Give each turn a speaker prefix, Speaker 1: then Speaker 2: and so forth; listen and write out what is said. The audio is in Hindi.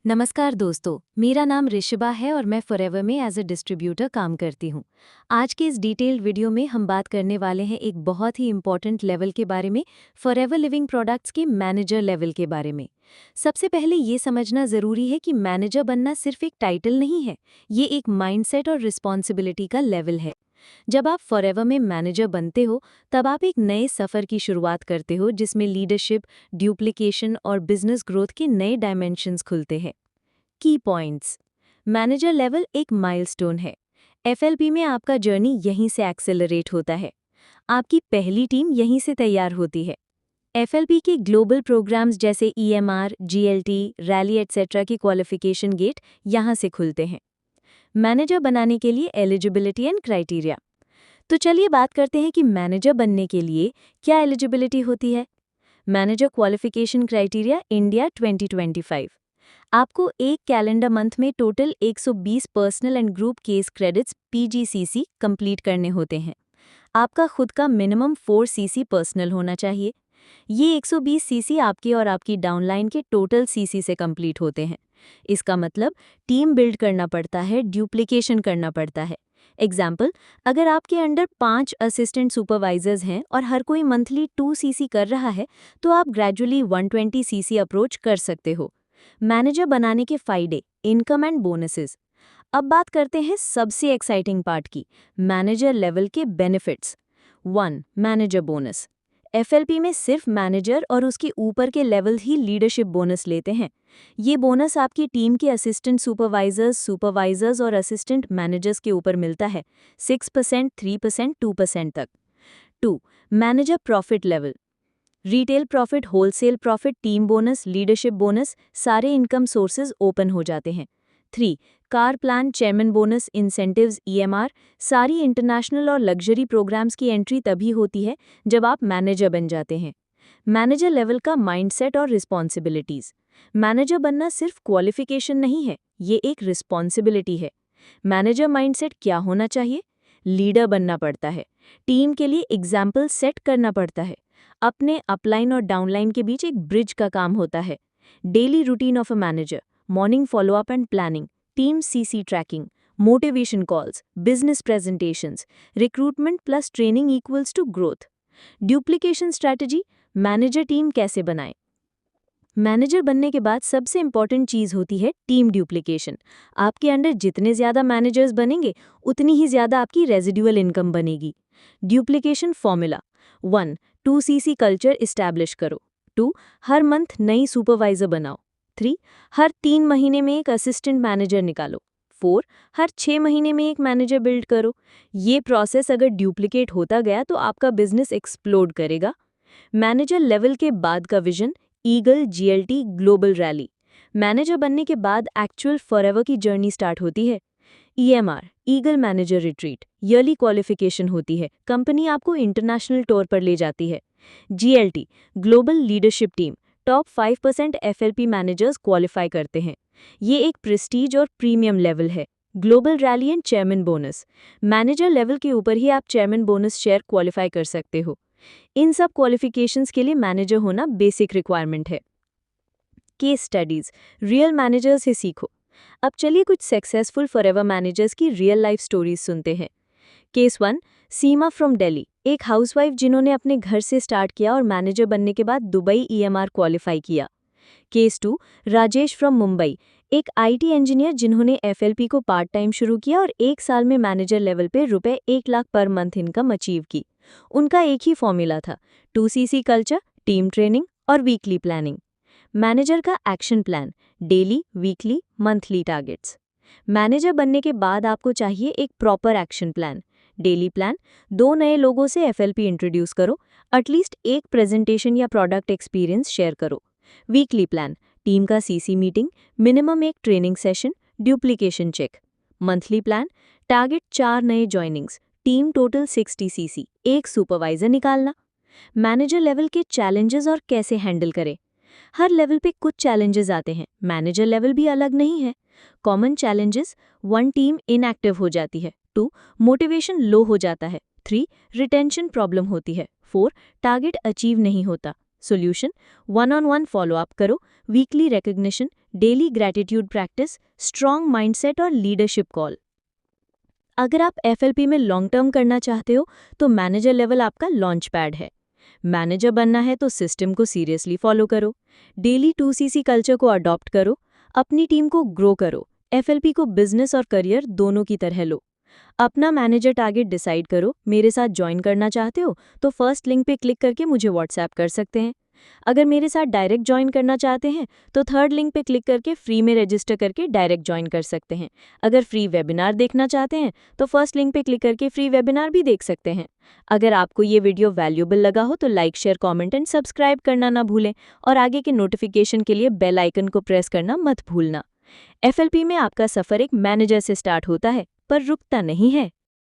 Speaker 1: नमस्कार दोस्तों, मेरा नाम ऋषभा है और मैं फॉरएवर में एज अ डिस्ट्रीब्यूटर काम करती हूँ। आज के इस डिटेल्ड वीडियो में हम बात करने वाले हैं एक बहुत ही इम्पॉर्टेंट लेवल के बारे में, फॉरएवर लिविंग प्रोडक्ट्स के मैनेजर लेवल के बारे में। सबसे पहले ये समझना ज़रूरी है कि मैनेजर बनना सिर्फ एक टाइटल नहीं है, ये एक माइंडसेट और रिस्पॉन्सिबिलिटी का लेवल है। जब आप फॉरएवर में मैनेजर बनते हो, तब आप एक नए सफ़र की शुरुआत करते हो जिसमें लीडरशिप, ड्यूप्लिकेशन और बिजनेस ग्रोथ के नए डायमेंशंस खुलते हैं। की पॉइंट्स। मैनेजर लेवल एक माइलस्टोन है। एफएलपी में आपका जर्नी यहीं से एक्सेलरेट होता है। आपकी पहली टीम यहीं से तैयार होती है। एफएलपी के ग्लोबल प्रोग्राम्स जैसे ईएमआर, जीएलटी, रैली एटसेट्रा की क्वालिफिकेशन गेट यहां से खुलते हैं। मैनेजर बनाने के लिए एलिजिबिलिटी एंड क्राइटेरिया। तो चलिए बात करते हैं कि मैनेजर बनने के लिए क्या एलिजिबिलिटी होती है। Manager qualification criteria India 2025। आपको एक कैलेंडर मंथ में total 120 personal and group case credits PGCC complete करने होते हैं। आपका खुद का मिनिमम 4 सीसी पर्सनल होना चाहिए। ये 120 सीसी आपके और आपकी डाउनलाइन के टोटल सीसी से कंप्लीट होते हैं। इसका मतलब टीम बिल्ड करना पड़ता है, ड्यूप्लिकेशन करना पड़ता है। एग्जाम्पल, अगर आपके अंडर 5 असिस्टेंट सुपरवाइजर्स हैं और हर कोई मंथली 2 सीसी कर रहा है, तो आप ग्रेजुअली 120 सीसी अप्रोच कर सकते हो। मैनेजर बनाने के फायदे, इनकम एंड बोनसेस। अब बात करते हैं सबसे एक्साइटिंग पार्ट की, मैनेजर लेवल के बेनिफिट्स। 1. Manager bonus. एफएलपी में सिर्फ मैनेजर और उसके ऊपर के लेवल ही लीडरशिप बोनस लेते हैं। ये बोनस आपकी टीम के असिस्टेंट सुपरवाइजर्स और असिस्टेंट मैनेजर्स के ऊपर मिलता है, 6%, 3%, 2% तक। 2. Manager profit level. Retail profit, wholesale profit, team bonus, leadership bonus, सारे इनकम सोर्सेज ओपन हो जाते हैं। 3. Car plan, chairman bonus, incentives, EMR, सारी इंटरनेशनल और लग्जरी प्रोग्राम्स की एंट्री तभी होती है जब आप मैनेजर बन जाते हैं। मैनेजर लेवल का माइंडसेट और रिस्पॉन्सिबिलिटीज। मैनेजर बनना सिर्फ क्वालिफिकेशन नहीं है, ये एक रिस्पॉन्सिबिलिटी है। मैनेजर माइंडसेट क्या होना चाहिए? लीडर बनना पड़ता है, टीम के लिए एग्जाम्पल सेट करना पड़ता है, अपने अपलाइन और डाउनलाइन के बीच एक ब्रिज का काम होता है। Daily routine of a manager, morning followup and planning, team CC tracking, motivation calls, business presentations, recruitment plus training equals to growth. Duplication strategy, manager team कैसे बनाएं? मैनेजर बनने के बाद सबसे इंपॉर्टेंट चीज होती है टीम ड्यूप्लिकेशन। आपके अंडर जितने ज्यादा मैनेजर्स बनेंगे, उतनी ही ज्यादा आपकी रेजिडुअल इनकम बनेगी। Duplication formula. 1. 2 CC culture establish करो। 2. हर मंथ नई सुपरवाइजर बनाओ। 3. हर 3 महीने में एक असिस्टेंट मैनेजर निकालो। 4. हर 6 महीने में एक मैनेजर बिल्ड करो। ये प्रोसेस अगर ड्यूप्लिकेट होता गया तो आपका बिजनेस एक्सप्लोड करेगा। मैनेजर लेवल के बाद का vision, eagle, GLT, global rally. Manager बनने के बाद एक्चुअल फॉरएवर की जर्नी स्टार्ट होती है। EMR, eagle manager retreat, yearly qualification होती है, कंपनी आपको इंटरनेशनल टूर पर ले जाती है। GLT, global leadership team, top 5% FLP managers qualify करते हैं। ये एक प्रेस्टीज और प्रीमियम लेवल है। Global rally and chairman bonus, manager level के ऊपर ही आप चेयरमैन बोनस शेयर क्वालिफाई कर सकते हो। इन सब क्वालिफिकेशंस के लिए मैनेजर होना बेसिक रिक्वायरमेंट है। केस स्टडीज, रियल मैनेजर से सीखो। अब चलिए कुछ सक्सेसफुल फॉरएवर मैनेजर्स की रियल लाइफ स्टोरीज सुनते हैं। केस 1, सीमा फ्रॉम दिल्ली, एक हाउसवाइफ जिन्होंने अपने घर से स्टार्ट किया और मैनेजर बनने के बाद दुबई ईएमआर क्वालिफाई किया। केस 2, राजेश फ्रॉम मुंबई, एक आईटी इंजीनियर जिन्होंने एफएलपी को पार्ट टाइम शुरू किया और 1 साल में मैनेजर लेवल पे रुपए 1 lakh per month income achieve की। उनका एक ही फॉर्मूला था, 2 सीसी कल्चर, टीम ट्रेनिंग और वीकली प्लानिंग। मैनेजर का action plan, daily, weekly, monthly targets. Manager बनने के बाद आपको चाहिए एक proper action plan. Daily plan, 2 नए लोगों से एफएलपी इंट्रोड्यूस करो, एटलीस्ट एक प्रेजेंटेशन या प्रोडक्ट एक्सपीरियंस शेयर करो। वीकली प्लान, टीम का सीसी मीटिंग, मिनिमम एक training session, duplication check. Monthly plan, target 4 नए जॉइनिंग्स, टीम टोटल 60 सीसी, एक सुपरवाइजर निकालना। मैनेजर लेवल के चैलेंजेस और कैसे हैंडल करें? हर लेवल पे कुछ चैलेंजेस आते हैं, मैनेजर लेवल भी अलग नहीं है। Common challenges: 1. टीम इनएक्टिव हो जाती है। 2. मोटिवेशन लो हो जाता है। 3. रिटेंशन प्रॉब्लम होती है। 4. टारगेट अचीव नहीं होता। सोल्यूशन: 1-on-1 फॉलोअप करो, weekly recognition, daily gratitude practice, strong mindset और लीडरशिप कॉल। अगर आप एफएलपी में लॉन्ग टर्म करना चाहते हो तो मैनेजर लेवल आपका लॉन्च पैड है। मैनेजर बनना है तो सिस्टम को सीरियसली फॉलो करो, डेली 2CC कल्चर को अडॉप्ट करो, अपनी टीम को ग्रो करो, एफएलपी को बिजनेस और करियर दोनों की तरह लो। अपना मैनेजर टारगेट डिसाइड करो। मेरे साथ ज्वाइन करना चाहते हो तो फर्स्ट लिंक पे क्लिक करके मुझे व्हाट्सएप कर सकते हैं। अगर मेरे साथ डायरेक्ट ज्वाइन करना चाहते हैं तो थर्ड लिंक पे क्लिक करके फ्री में रजिस्टर करके डायरेक्ट ज्वाइन कर सकते हैं। अगर फ्री वेबिनार देखना चाहते हैं तो फर्स्ट लिंक पे क्लिक करके फ्री वेबिनार भी देख सकते हैं। अगर आपको ये वीडियो वैल्यूएबल लगा हो तो like, share, comment and subscribe करना ना भूलें और आगे के नोटिफिकेशन के लिए बेल आइकन को प्रेस करना मत भूलना। एफएलपी में आपका सफर एक मैनेजर से स्टार्ट होता है पर रुकता नहीं है।